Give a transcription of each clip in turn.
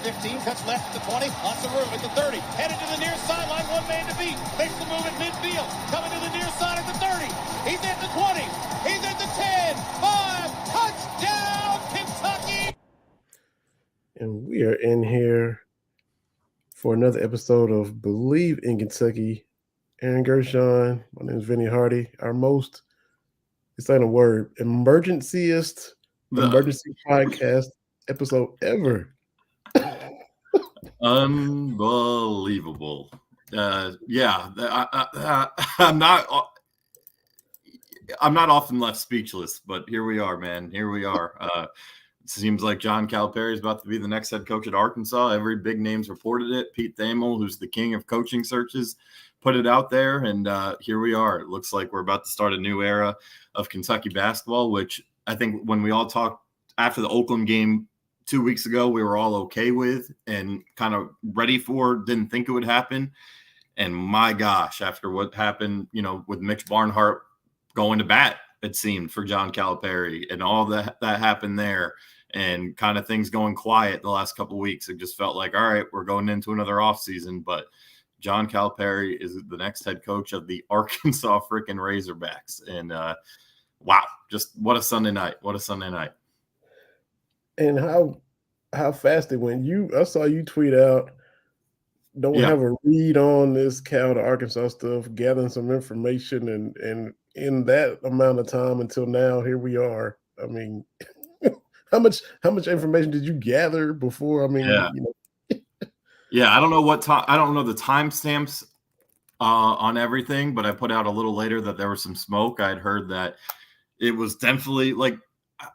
15, cuts left at the 20, lots of room at the 30, headed to the near sideline, one man to beat, makes the move at midfield, coming to the near side at the 30, he's at the 20, he's at the 10, 5, touchdown, Kentucky! And we are in here for another episode of Believe in Kentucky. Aaron Gershon, my name is Vinny Hardy, our most, it's not a word, emergency podcast episode ever. Unbelievable. I'm not often left speechless, but here we are, man. Here we are. It seems like John Calipari is about to be the next head coach at Arkansas. Every big name's reported it. Pete Thamel, who's the king of coaching searches, put it out there, and here we are. It looks like we're about to start a new era of Kentucky basketball, which I think when we all talked after the Oakland game 2 weeks ago, we were all okay with and kind of ready for, didn't think it would happen. And my gosh, after what happened, with Mitch Barnhart going to bat, it seemed, for John Calipari and all that happened there and kind of things going quiet the last couple of weeks, it just felt like, all right, we're going into another offseason. But John Calipari is the next head coach of the Arkansas freaking Razorbacks. And wow, just what a Sunday night. What a Sunday night. And how fast it went. I saw you tweet out, don't have a read on this Cal to Arkansas stuff, gathering some information, and in that amount of time until now, here we are. I mean, how much information did you gather before? I mean, I don't know what time. I don't know the timestamps on everything, but I put out a little later that there was some smoke. I'd heard that it was definitely like,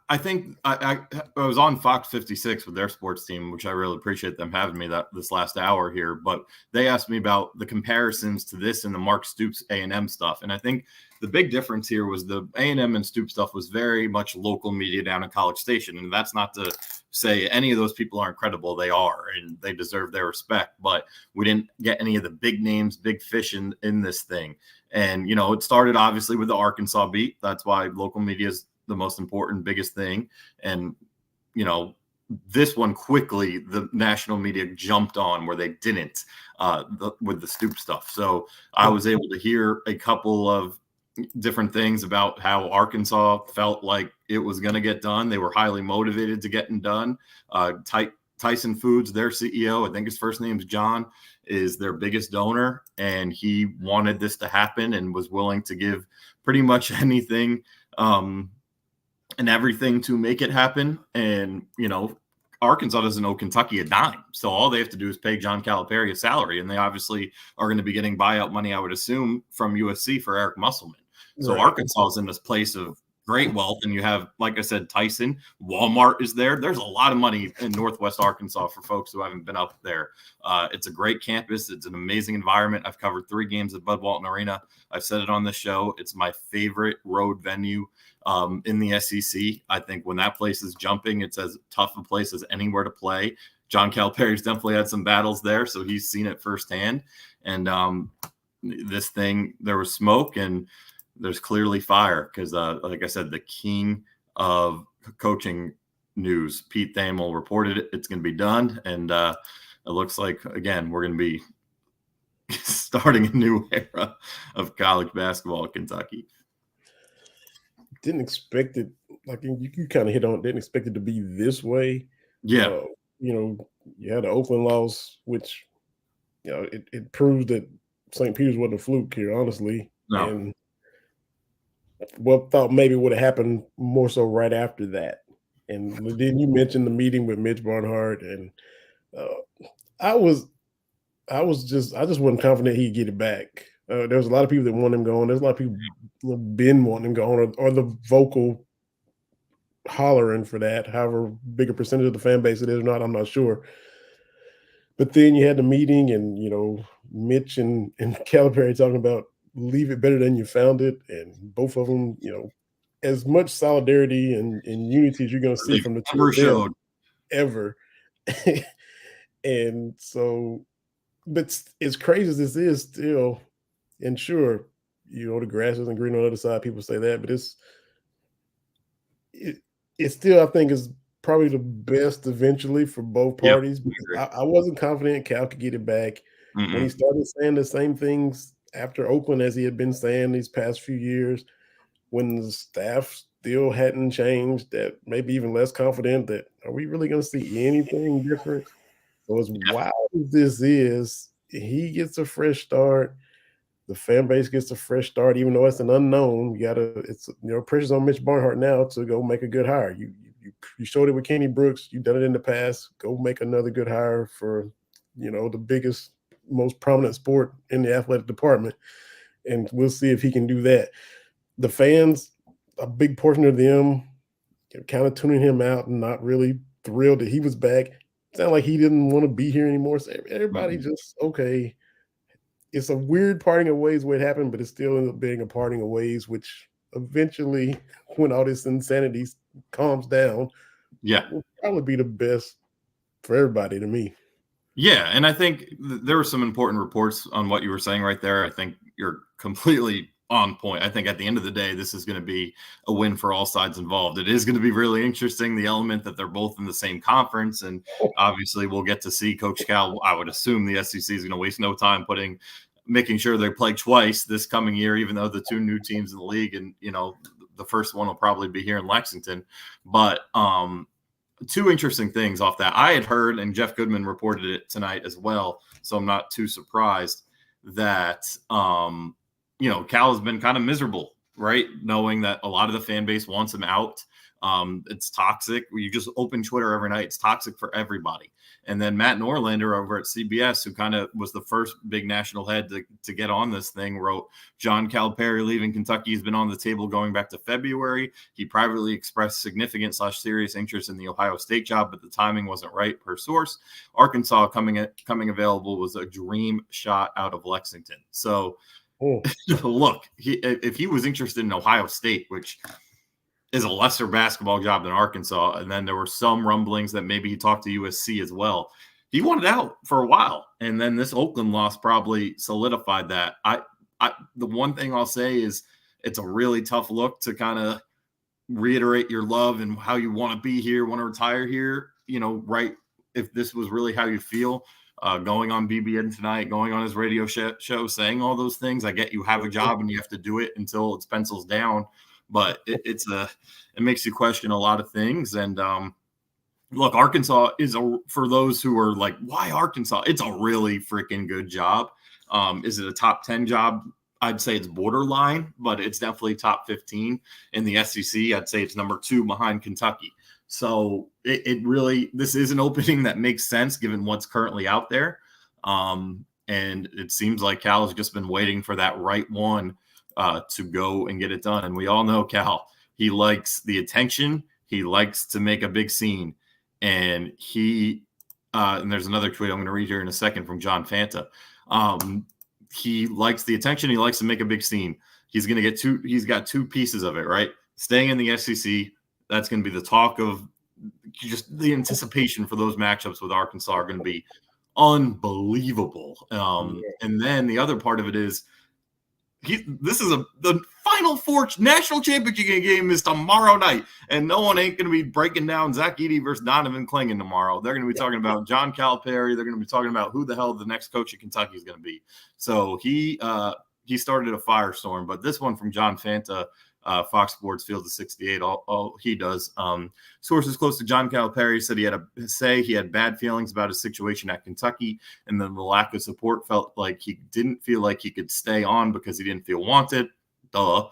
I think I was on Fox 56 with their sports team, which I really appreciate them having me this last hour here. But they asked me about the comparisons to this and the Mark Stoops A&M stuff. And I think the big difference here was the A&M and Stoops stuff was very much local media down in College Station. And that's not to say any of those people aren't credible. They are, and they deserve their respect. But we didn't get any of the big names, big fish in this thing. And, it started obviously with the Arkansas beat. That's why local media is the most important, biggest thing. And, this one quickly, the national media jumped on where they didn't with the Stoop stuff. So I was able to hear a couple of different things about how Arkansas felt like it was going to get done. They were highly motivated to getting done. Tyson Foods, their CEO, I think his first name's John, is their biggest donor. And he wanted this to happen and was willing to give pretty much anything and everything to make it happen. And, Arkansas doesn't owe Kentucky a dime. So all they have to do is pay John Calipari a salary. And they obviously are going to be getting buyout money, I would assume, from USC for Eric Musselman. So right. Arkansas is in this place of great wealth. And you have, like I said, Tyson, Walmart is there. There's a lot of money in Northwest Arkansas for folks who haven't been up there. It's a great campus. It's an amazing environment. I've covered 3 games at Bud Walton Arena. I've said it on this show. It's my favorite road venue in the SEC. I think when that place is jumping, it's as tough a place as anywhere to play. John Calipari's definitely had some battles there, so he's seen it firsthand. And this thing, there was smoke and there's clearly fire because, like I said, the king of coaching news, Pete Thamel, reported it. It's going to be done. And it looks like, again, we're going to be starting a new era of college basketball at Kentucky. Didn't expect it, like you kind of hit on, didn't expect it to be this way. Yeah. You had the Oakland loss, which, it proves that St. Peter's wasn't a fluke here, honestly. No. And thought maybe would have happened more so right after that. And then you mentioned the meeting with Mitch Barnhart, and I just wasn't confident he'd get it back. There was a lot of people that want him gone. There's a lot of people who have been wanting him gone, or the vocal hollering for that. However big a percentage of the fan base it is or not, I'm not sure. But then you had the meeting, and Mitch and Calipari talking about leave it better than you found it, and both of them, as much solidarity and unity as you're going to see from the two of them ever. And so, but as crazy as this is still, and sure, the grass isn't green on the other side, people say that, but it's still, I think, is probably the best eventually for both parties. Yep, I wasn't confident Cal could get it back. When he started saying the same things after Oakland as he had been saying these past few years, when the staff still hadn't changed, that maybe even less confident that are we really going to see anything different? So as wild as this is, he gets a fresh start. The fan base gets a fresh start, even though it's an unknown. It's pressure's on Mitch Barnhart now to go make a good hire. You showed it with Kenny Brooks. You've done it in the past. Go make another good hire for, the biggest, most prominent sport in the athletic department, and we'll see if he can do that. The fans, a big portion of them, kind of tuning him out and not really thrilled that he was back. It sounded like he didn't want to be here anymore. So everybody just okay. It's a weird parting of ways where it happened, but it still ended up being a parting of ways, which eventually, when all this insanity calms down, will probably be the best for everybody to me. Yeah, and I think there were some important reports on what you were saying right there. I think you're completely on point. I think at the end of the day, this is going to be a win for all sides involved. It is going to be really interesting, the element that they're both in the same conference, and obviously we'll get to see Coach Cal. I would assume the SEC is going to waste no time making sure they play twice this coming year, even though the two new teams in the league, and the first one will probably be here in Lexington. But two interesting things off that. I had heard, and Jeff Goodman reported it tonight as well, so I'm not too surprised that Cal has been kind of miserable, right? Knowing that a lot of the fan base wants him out. It's toxic. You just open Twitter every night. It's toxic for everybody. And then Matt Norlander over at CBS, who kind of was the first big national head to get on this thing, wrote, John Calipari leaving Kentucky has been on the table going back to February. He privately expressed significant / serious interest in the Ohio State job, but the timing wasn't right per source. Arkansas coming available was a dream shot out of Lexington. So look, if he was interested in Ohio State, which is a lesser basketball job than Arkansas, and then there were some rumblings that maybe he talked to USC as well, he wanted out for a while, and then this Oakland loss probably solidified that. The one thing I'll say is it's a really tough look to kind of reiterate your love and how you want to be here, want to retire here, right? If this was really how you feel. Going on BBN tonight, going on his radio show, saying all those things. I get you have a job and you have to do it until it's pencils down, but it makes you question a lot of things. And look, Arkansas for those who are like, why Arkansas? It's a really freaking good job. Is it a top 10 job? I'd say it's borderline, but it's definitely top 15 in the SEC. I'd say it's number 2 behind Kentucky. So it really, this is an opening that makes sense given what's currently out there. And it seems like Cal has just been waiting for that right one to go and get it done. And we all know Cal, he likes the attention. He likes to make a big scene. And and there's another tweet I'm going to read here in a second from John Fanta. He likes the attention. He likes to make a big scene. He's got 2 pieces of it, right? Staying in the SEC. That's going to be the talk of just the anticipation for those matchups with Arkansas are going to be unbelievable. And then the other part of it is the Final Four national championship game is tomorrow night, and no one ain't going to be breaking down Zach Edey versus Donovan Clingan tomorrow. They're going to be talking about John Calipari. They're going to be talking about who the hell the next coach of Kentucky is going to be. So he started a firestorm, but this one from John Fanta. Fox Sports Field of 68. All he does. Sources close to John Calipari said he had bad feelings about his situation at Kentucky, and then the lack of support felt like he didn't feel like he could stay on because he didn't feel wanted. The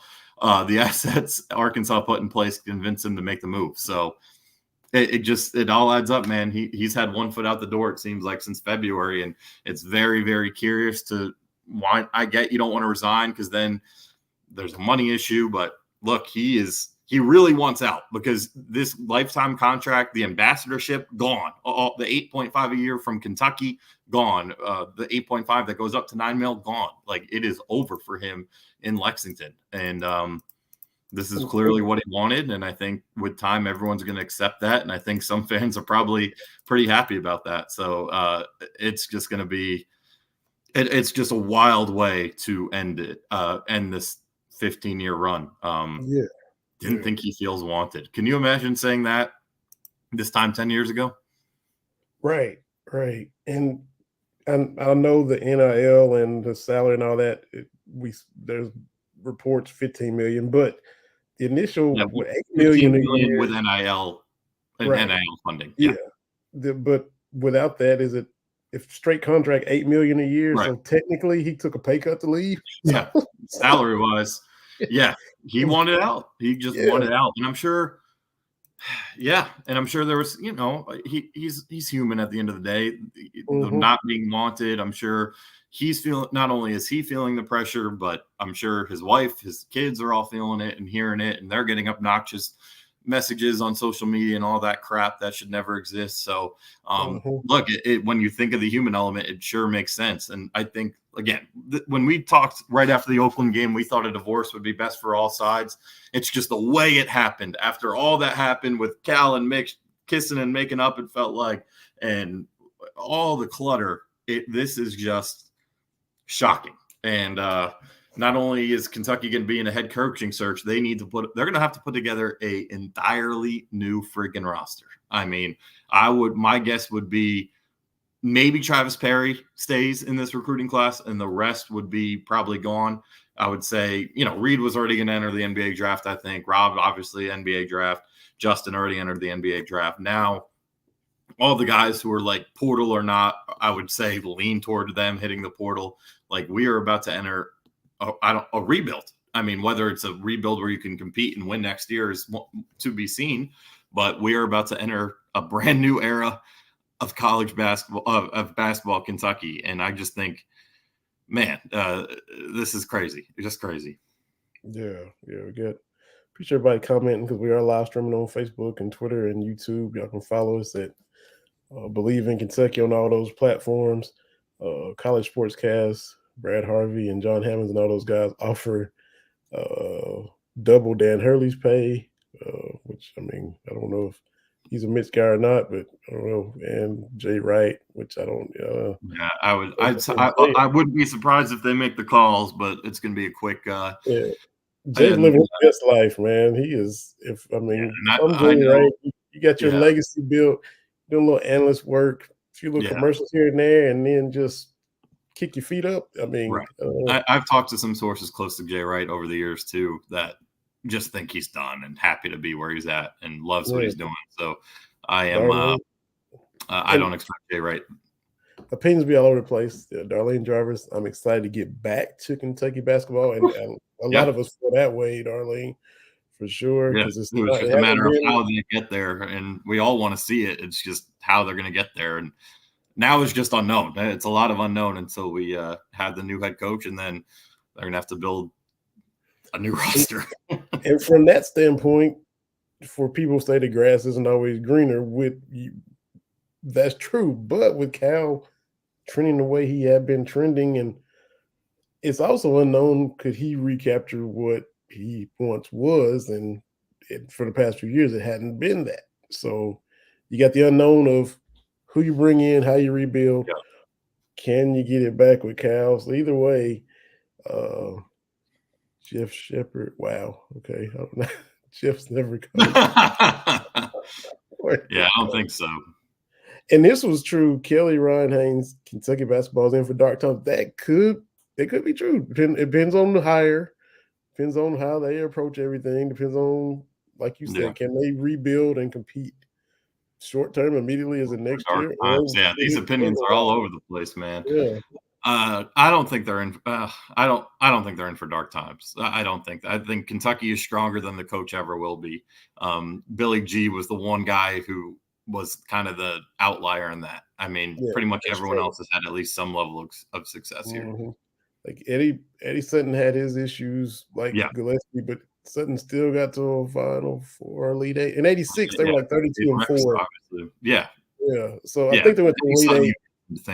assets Arkansas put in place convinced him to make the move. So it all adds up, man. He's had one foot out the door, it seems like, since February, and it's very, very curious to why. I get you don't want to resign because then there's a money issue, but look, he really wants out because this lifetime contract, the ambassadorship, gone. The 8.5 a year from Kentucky, gone. The 8.5 that goes up to $9 million, gone. Like, it is over for him in Lexington. And this is clearly what he wanted. And I think with time, everyone's going to accept that. And I think some fans are probably pretty happy about that. So it's just going to be, it's just a wild way to end this 15-year run. Didn't think he feels wanted. Can you imagine saying that this time 10 years ago. Right. And I know the NIL and the salary and all that. There's reports 15 million, but the initial 8 million a year with NIL and right. NIL funding. Yeah. But without that, is it if straight contract 8 million a year? Right. So technically, he took a pay cut to leave. Yeah, salary wise, yeah, he wanted out. He just wanted out, and I'm sure. Yeah, and I'm sure there was, he's human at the end of the day. The not being wanted, I'm sure he's feeling. Not only is he feeling the pressure, but I'm sure his wife, his kids are all feeling it and hearing it, and they're getting obnoxious messages on social media and all that crap that should never exist. So, look, when you think of the human element, it sure makes sense. And I think, again, when we talked right after the Oakland game, we thought a divorce would be best for all sides. It's just the way it happened. After all that happened with Cal and Mick kissing and making up, it felt like, and all the clutter, this is just shocking. And not only is Kentucky going to be in a head coaching search, they're going to have to put together a entirely new freaking roster. I mean, my guess would be maybe Travis Perry stays in this recruiting class and the rest would be probably gone. I would say, Reed was already going to enter the NBA draft. I think Rob, obviously NBA draft, Justin already entered the NBA draft. Now, all the guys who are like portal or not, I would say lean toward them hitting the portal. Like we are about to enter a rebuild. I mean, whether it's a rebuild where you can compete and win next year is to be seen, but we are about to enter a brand new era of college basketball, of basketball Kentucky. And I just think, man, this is crazy. It's just crazy. Yeah, we good. Appreciate everybody commenting because we are live streaming on Facebook and Twitter and YouTube. Y'all can follow us at Believe in Kentucky on all those platforms. College Sportscast, Brad Harvey and John Hammonds and all those guys offer double Dan Hurley's pay, which, I mean, I don't know if he's a Mitch guy or not, but I don't know. And Jay Wright, which I don't. Yeah, I wouldn't be surprised if they make the calls, but it's going to be a quick. Jay's living his best life, man. He is. I'm Jay Wright. You got your legacy built, doing a little analyst work, a few little commercials here and there, and then just kick your feet up. I mean, right. I've talked to some sources close to Jay Wright over the years too that just think he's done and happy to be where he's at and loves what he's doing. So I am. I don't expect Jay Wright. Opinions be all over the place. Darlene Jarvis, I'm excited to get back to Kentucky basketball, and a lot of us feel that way, Darlene, for sure. Yeah, it's just a matter of how they get there, and we all want to see it. It's just how they're going to get there, and now it's just unknown. It's a lot of unknown until we have the new head coach, and then they're going to have to build a new roster. And from that standpoint, for people who say the grass isn't always greener, that's true. But with Cal trending the way he had been trending, and it's also unknown, could he recapture what he once was? And for the past few years, it hadn't been that. So you got the unknown of who you bring in, how you rebuild. Yeah. Can you get it back with Cal? So either way, Jeff Shepard. Wow. Okay. I don't know. Jeff's never coached. Yeah, I don't think so. And this was true. Kelly Ryan Haynes, Kentucky basketball's in for dark times. That could be true. It depends on the hire. Depends on how they approach everything. Depends on, like you said, can they rebuild and compete short term immediately as a next year? Yeah, these opinions are all over the place, man. Yeah. I don't think they're in. I don't think they're in for dark times. I think Kentucky is stronger than the coach ever will be. Billy G was the one guy who was kind of the outlier in that. I mean, pretty much everyone else has had at least some level of success here. Mm-hmm. Like Eddie Sutton had his issues, like Gillespie, but Sutton still got to a Final Four, Elite Eight. In '86, they were like 32-4. Obviously. Yeah. So I think they went to Elite Eight.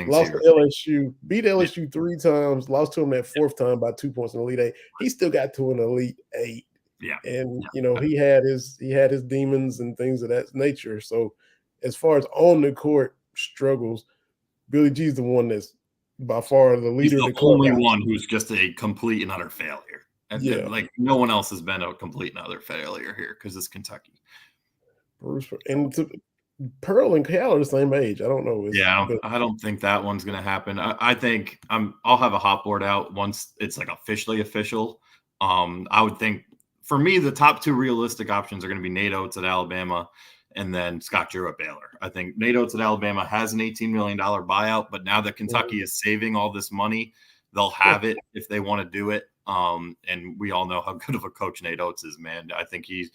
Lost to LSU, beat LSU 3 times, lost to him that 4th time by 2 points in Elite Eight. He still got to an Elite Eight. Yeah. And he had his demons and things of that nature. So as far as on the court struggles, Billy G's the one that's by far the leader. He's the only one who's just a complete and utter failure. And like no one else has been a complete and utter failure here because it's Kentucky. Bruce, and Pearl and Cal are the same age. I don't know. I don't think that one's going to happen. I think I'll have a hot board out once it's like officially official. I would think for me, the top two realistic options are going to be Nate Oates at Alabama and then Scott Drew at Baylor. I think Nate Oates at Alabama has an $18 million buyout, but now that Kentucky is saving all this money, they'll have it if they want to do it. And we all know how good of a coach Nate Oates is, man. I think he's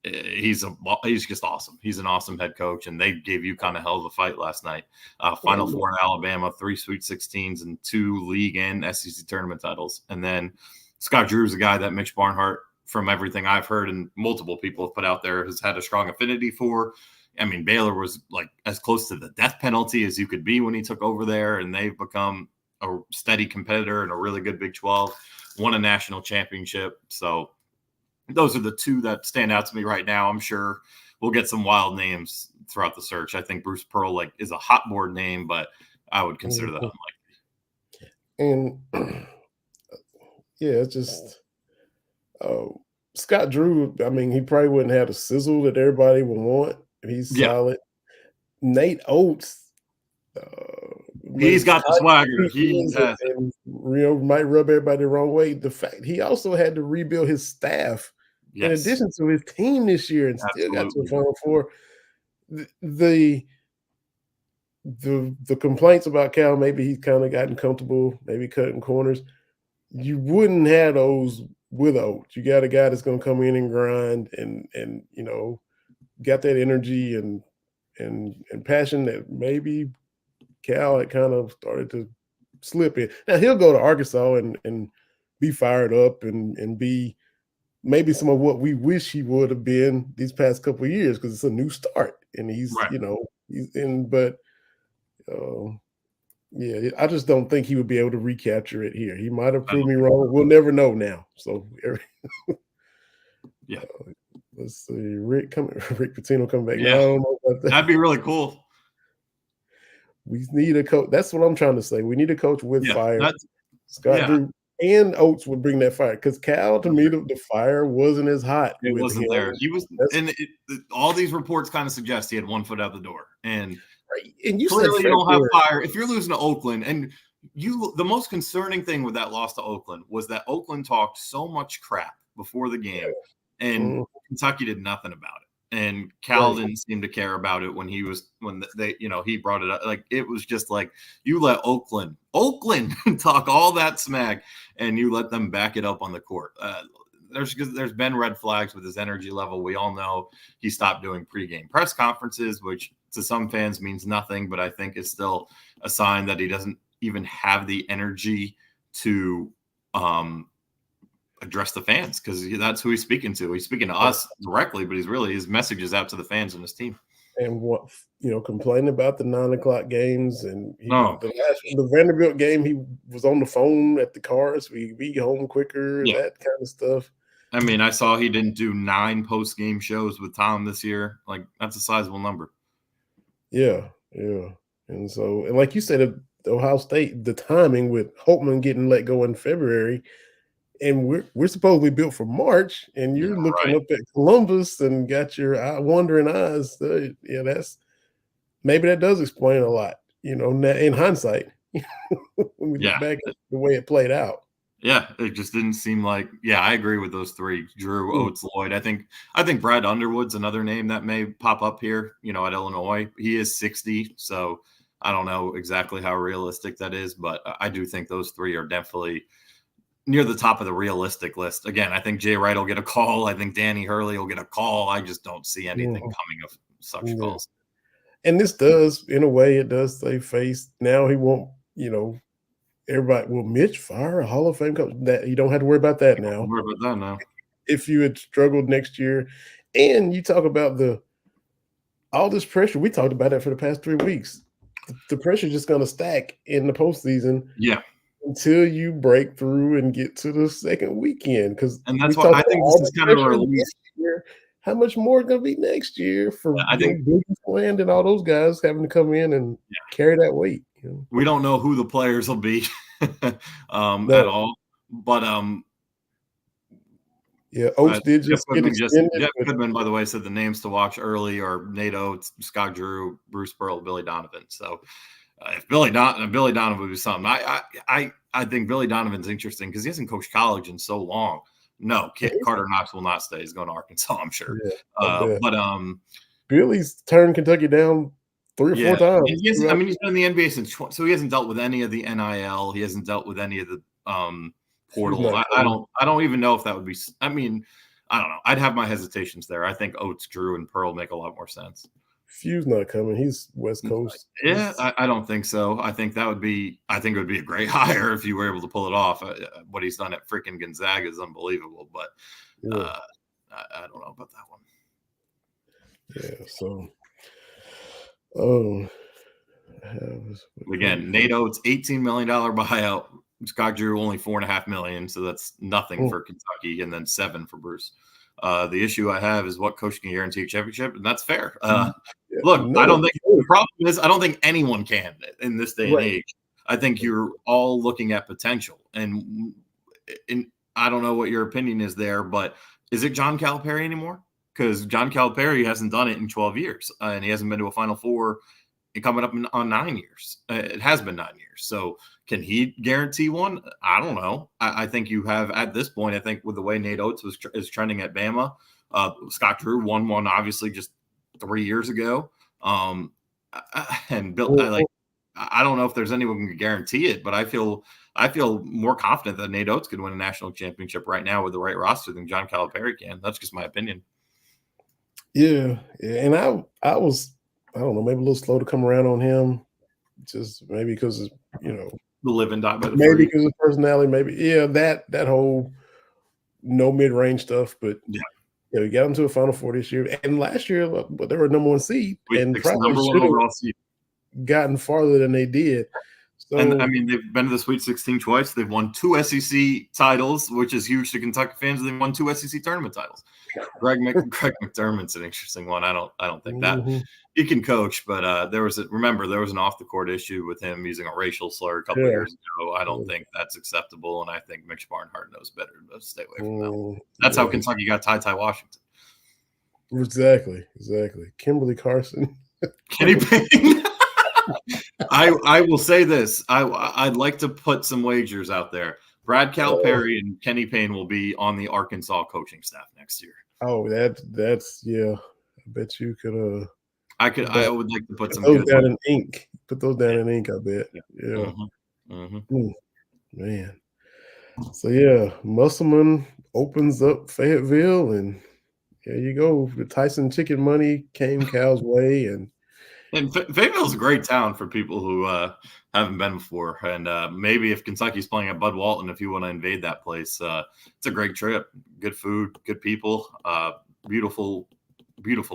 just awesome. He's an awesome head coach, and they gave UConn a hell of a fight last night. Final Four in Alabama, 3 Sweet 16s, and 2 league and SEC tournament titles. And then Scott Drew's a guy that Mitch Barnhart, from everything I've heard and multiple people have put out there, has had a strong affinity for. I mean, Baylor was like as close to the death penalty as you could be when he took over there, and they've become a steady competitor and a really good Big 12, won a national championship. So those are the two that stand out to me right now. I'm sure we'll get some wild names throughout the search. I think Bruce Pearl is a hot board name, but I would consider that unlikely. And it's just Scott Drew. I mean, he probably wouldn't have the sizzle that everybody would want. He's solid. Nate Oates, he's got the swagger. He has and might rub everybody the wrong way. The fact he also had to rebuild his staff in addition to his team this year, and still got to a Final Four. The complaints about Cal, maybe he's kind of gotten comfortable, maybe cutting corners. You wouldn't have those with Oates. You got a guy that's going to come in and grind, and got that energy and passion that maybe Cal had kind of started to slip in. Now he'll go to Arkansas and be fired up and be maybe some of what we wish he would have been these past couple of years, because it's a new start and he's he's in. But I just don't think he would be able to recapture it here. He might have proved me wrong. We'll never know now. So let's see. Rick Pitino come back. Yeah, I don't know about that. That'd be really cool. We need a coach. That's what I'm trying to say. We need a coach with fire. Scott Drew and Oates would bring that fire, because Cal, to me, the fire wasn't as hot. It wasn't there. He was, all these reports kind of suggest he had one foot out the door. And you clearly you don't have fire. If you're losing to Oakland, and the most concerning thing with that loss to Oakland was that Oakland talked so much crap before the game, and Kentucky did nothing about it. And Cal didn't seem to care about it when he brought it up. Like, it was just like, you let Oakland talk all that smack, and you let them back it up on the court. There's been red flags with his energy level. We all know he stopped doing pregame press conferences, which to some fans means nothing, but I think is still a sign that he doesn't even have the energy to address the fans, because that's who he's speaking to. He's speaking to us directly, but his message is out to the fans and his team. And complaining about the 9:00 games, and the Vanderbilt game, he was on the phone at the cars. We be home quicker, that kind of stuff. I mean, I saw he didn't do 9 post-game shows with Tom this year. Like, that's a sizable number. Yeah. And so, and like you said, Ohio State, the timing with Holtman getting let go in February, and we're supposedly built for March, and you're looking up at Columbus and got your wandering eyes. That's maybe that does explain a lot, in hindsight, when we look back at the way it played out. Yeah, it just didn't seem like. Yeah, I agree with those three: Drew, Oates, Lloyd. I think Brad Underwood's another name that may pop up here. At Illinois, he is 60, so I don't know exactly how realistic that is, but I do think those three are definitely near the top of the realistic list. Again, I think Jay Wright will get a call. I think Danny Hurley will get a call. I just don't see anything coming of such calls. And this does, in a way, it does save face. Now he won't, everybody will Mitch fire a Hall of Fame coach. That you don't have to worry about that now. Worry about that now. If you had struggled next year, and you talk about all this pressure, we talked about that for the past 3 weeks. The pressure is just going to stack in the postseason. Yeah. Until you break through and get to the second weekend, and that's why I think this is kind of a release. How much more is going to be next year for Land and all those guys having to come in and carry that weight? We don't know who the players will be at all, but Yeah, Oates did just get extended. Jeff Goodman, by the way, said the names to watch early are Nate Oates, Scott Drew, Bruce Pearl, Billy Donovan. So if Billy Donovan would be something, I think Billy Donovan's interesting because he hasn't coached college in so long. No, Carter Knox will not stay. He's going to Arkansas, I'm sure. Yeah, but Billy's turned Kentucky down 3 or 4 times. He's been in the NBA since so he hasn't dealt with any of the NIL. He hasn't dealt with any of the portal. I don't even know if that would be. I mean, I don't know. I'd have my hesitations there. I think Oates, Drew, and Pearl make a lot more sense. Few's not coming. He's West Coast. Yeah, I don't think so. I think it would be a great hire if you were able to pull it off. What he's done at freaking Gonzaga is unbelievable. But I don't know about that one. Yeah. So, again, Nate Oates, $18 million buyout. Scott Drew only $4.5 million, so that's nothing for Kentucky, and then $7 million for Bruce. The issue I have is what coach can guarantee a championship, and that's fair. Look, I don't think the problem is I don't think anyone can in this day and age. I think you're all looking at potential, and I don't know what your opinion is there, but is it John Calipari anymore? Because John Calipari hasn't done it in 12 years, and he hasn't been to a Final Four coming up on 9 years. It has been 9 years. So can he guarantee one? I don't know. I think you have at this point, I think with the way Nate Oates is trending at Bama, Scott Drew won one obviously just 3 years ago. And Bill, I don't know if there's anyone who can guarantee it, but I feel more confident that Nate Oates could win a national championship right now with the right roster than John Calipari can. That's just my opinion. Yeah. And I was, I don't know, maybe a little slow to come around on him. Just maybe because, the live and die by the maybe because of personality, maybe that whole no mid-range stuff. But we got him to a Final Four this year, and last year, but they were number 1 seed, and probably should have gotten farther than they did. So, and I mean, they've been to the Sweet 16 twice. They've won 2 SEC titles, which is huge to Kentucky fans. They've won 2 SEC tournament titles. Greg McDermott's an interesting one. I don't think that he can coach, but there was an off the court issue with him using a racial slur a couple of years ago. I don't think that's acceptable, and I think Mitch Barnhart knows better to stay away from that. That's how Kentucky got Ty Washington. Exactly. Kimberly Carson, Kenny Payne. I will say this. I'd like to put some wagers out there. Brad Calipari and Kenny Payne will be on the Arkansas coaching staff next year. Oh, that's I bet you could. I would like to put some those down in ink. Put those down in ink. I bet. Yeah. Man. So Musselman opens up Fayetteville, and there you go. The Tyson chicken money came Cal's way, and Fayetteville's a great town for people who haven't been before. And maybe if Kentucky's playing at Bud Walton, if you want to invade that place, it's a great trip. Good food, good people, beautiful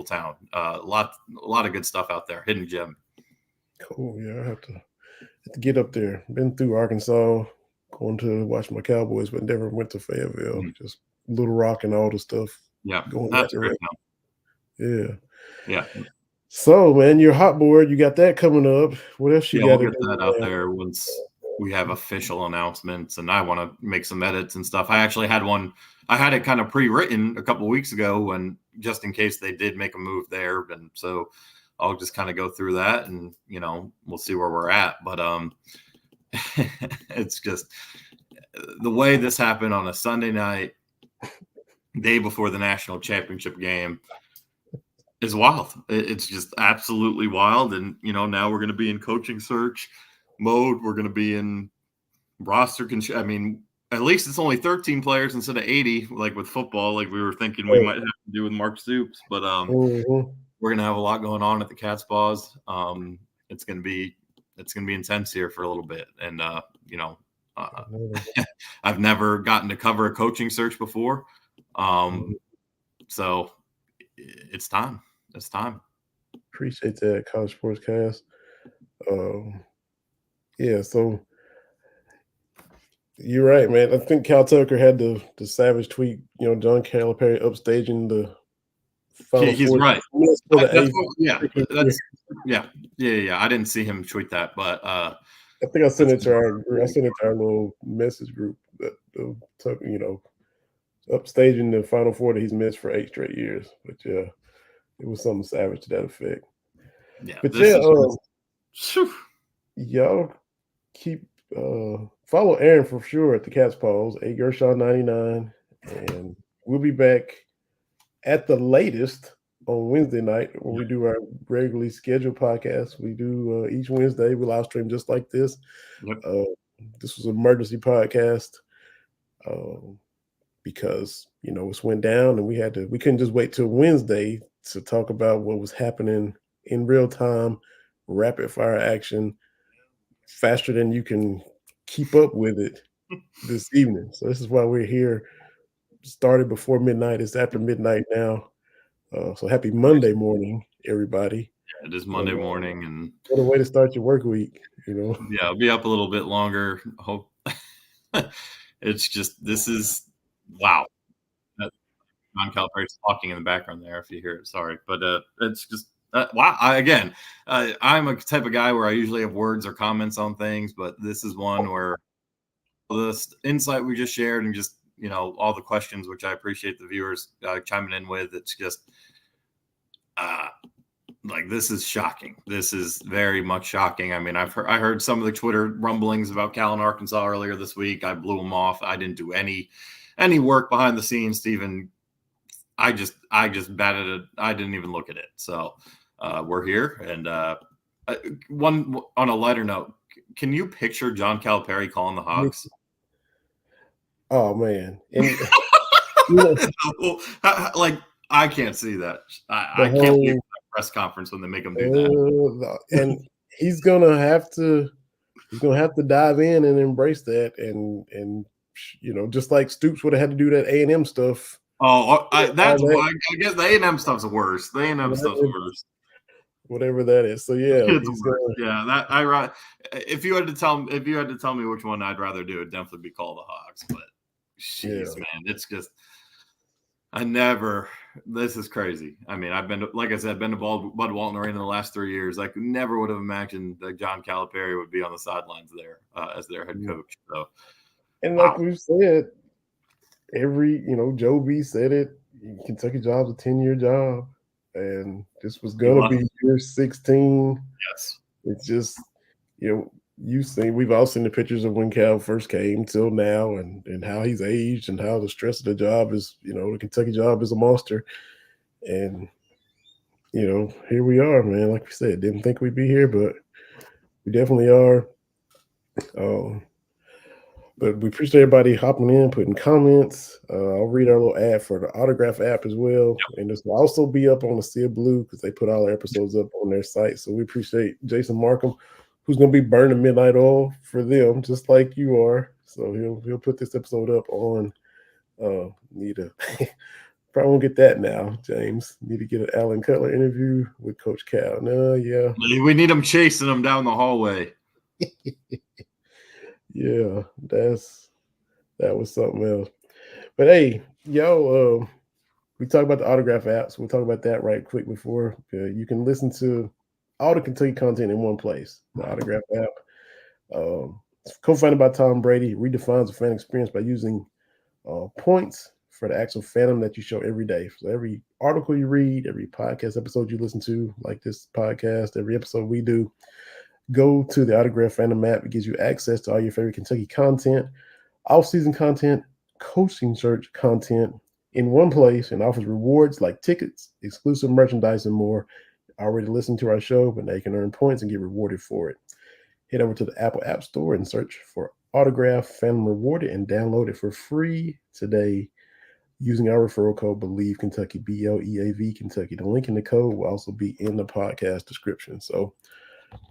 town. A lot of good stuff out there. Hidden gem. Cool. Yeah, I have to get up there. Been through Arkansas, going to watch my Cowboys, but never went to Fayetteville. Just Little Rock and all the stuff. Yeah, going that's great. Yeah. So, man, your hot board, you got that coming up. What else you got? We'll get that out there once we have official announcements, and I want to make some edits and stuff. I actually had one. I had it kind of pre-written a couple of weeks ago, and just in case they did make a move there, and so I'll just kind of go through that, and we'll see where we're at. But it's just the way this happened on a Sunday night, day before the national championship game, is wild. It's just absolutely wild. And, now we're going to be in coaching search mode. We're going to be in roster. I mean, at least it's only 13 players instead of 80, like with football, like we were thinking we might have to do with Mark Stoops. But we're going to have a lot going on at the Cat's Paws. It's going to be intense here for a little bit. And, I've never gotten to cover a coaching search before. So it's time. It's time. Appreciate that, College Sports Cast. So you're right, man. I think Cal Tucker had the savage tweet, John Calipari upstaging the Final He's Four. right. I didn't see him tweet that, but I think I sent it to our little message group that Tucker, upstaging the Final Four that he's missed for 8 straight years. But yeah, it was something savage to that effect. Yeah, but yeah, is y'all keep follow Aaron for sure at the Cats Pause, A Gershon 99, and we'll be back at the latest on Wednesday night when we do our regularly scheduled podcast. We do each Wednesday. We live stream just like this. Yep. This was an emergency podcast because this went down and we couldn't just wait till Wednesday to talk about what was happening in real time, rapid fire action, faster than you can keep up with it this evening. So this is why we're here. Started before midnight. It's after midnight now. So happy Monday morning, everybody. Yeah, it is Monday morning, and what a way to start your work week. Yeah, I'll be up a little bit longer. Hope it's just this is wow. John Calipari's talking in the background there. If you hear it, sorry, but it's just wow. I'm a type of guy where I usually have words or comments on things, but this is one where the insight we just shared and just all the questions, which I appreciate the viewers chiming in with. It's just like this is shocking. This is very much shocking. I mean, I heard some of the Twitter rumblings about Cal and Arkansas earlier this week. I blew them off. I didn't do any work behind the scenes, Stephen. I just batted it. I didn't even look at it. So we're here. And one on a lighter note, can you picture John Calipari calling the Hawks? Oh man. Like I can't see that. I can't believe that press conference when they make him do that. And he's gonna have to dive in and embrace that, and just like Stoops would have had to do that A&M stuff. Oh, that's why I guess the A&M stuff's worse. The A&M stuff's worse. Whatever that is. So yeah, if you had to tell me which one I'd rather do, it'd definitely be call the Hawks. But jeez, man, it's just this is crazy. I mean, I've been to Bud Walton Arena in the last 3 years. I never would have imagined that John Calipari would be on the sidelines there as their head coach. So, and like we've said, Joe B said it. Kentucky job's a 10-year job, and this was gonna be year 16. Yes, it's just we've all seen the pictures of when Cal first came till now, and how he's aged, and how the stress of the job is. The Kentucky job is a monster, and here we are, man. Like we said, didn't think we'd be here, but we definitely are. But we appreciate everybody hopping in, putting comments. I'll read our little ad for the Autograph app as well. Yep. And this will also be up on the Sea of Blue because they put all our episodes up on their site. So we appreciate Jason Markham, who's going to be burning midnight oil for them, just like you are. So he'll put this episode up on probably won't get that now, James. Need to get an Alan Cutler interview with Coach Cal. No, yeah. We need him chasing him down the hallway. Yeah, that was something else. But hey, yo, we talk about the Autograph apps. We'll talk about that right quick before you can listen to all the Kentucky content in one place. The Autograph app, co-founded by Tom Brady, redefines the fan experience by using points for the actual fandom that you show every day. So every article you read, every podcast episode you listen to, like this podcast, every episode we do, go to the Autograph Fandom app. It gives you access to all your favorite Kentucky content, off-season content, coaching search content in one place, and offers rewards like tickets, exclusive merchandise, and more. Already listened to our show, but now you can earn points and get rewarded for it. Head over to the Apple App Store and search for Autograph Fandom Rewarded and download it for free today using our referral code BELIEVE Kentucky, BLEAV Kentucky. The link in the code will also be in the podcast description. So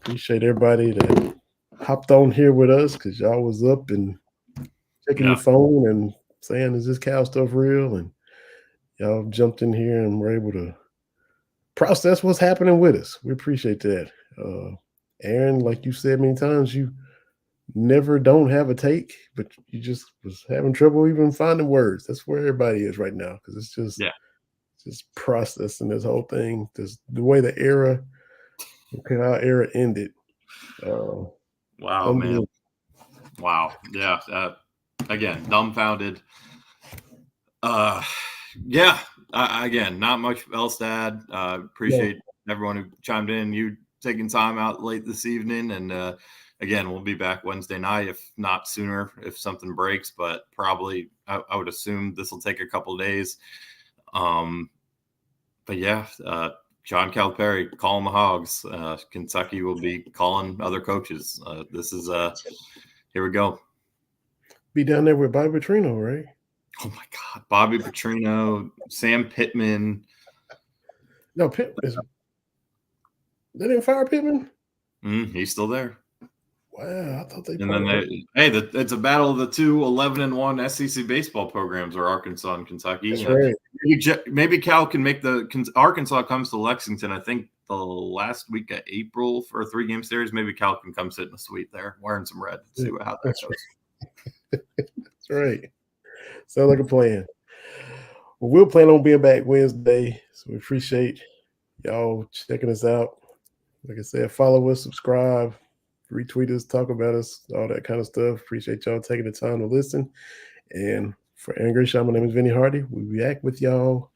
appreciate everybody that hopped on here with us because y'all was up and checking your phone and saying, is this Cal stuff real? And y'all jumped in here and were able to process what's happening with us. We appreciate that. Aaron, like you said many times, you never don't have a take, but you just was having trouble even finding words. That's where everybody is right now because it's just processing this whole thing. Just the way the era. Okay, our era ended. Wow, man. Wow. Yeah. Again, dumbfounded. Yeah. Again, not much else to add. Appreciate everyone who chimed in. You taking time out late this evening, and again, we'll be back Wednesday night, if not sooner, if something breaks. But probably, I would assume this will take a couple of days. But yeah, John Calipari calling the Hogs. Kentucky will be calling other coaches. This is here we go. Be down there with Bobby Petrino, right? Oh my God, Bobby Petrino, Sam Pittman. No, Pitt is. They didn't fire Pittman. He's still there. Wow, I thought they. And then it's a battle of the two 11-1 SEC baseball programs, are Arkansas and Kentucky. That's right. Maybe Cal can make Arkansas comes to Lexington. I think the last week of April for a 3-game series. Maybe Cal can come sit in a suite there, wearing some red. See how that goes. Right. That's right. Sounds like a plan. Well, we'll plan on being back Wednesday, so we appreciate y'all checking us out. Like I said, follow us, subscribe, retweet us, talk about us, all that kind of stuff. Appreciate y'all taking the time to listen. And for Aaron Gershaw, my name is Vinny Hardy. We'll be back with y'all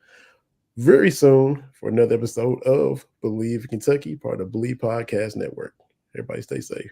very soon for another episode of Believe Kentucky, part of the Believe Podcast Network. Everybody stay safe.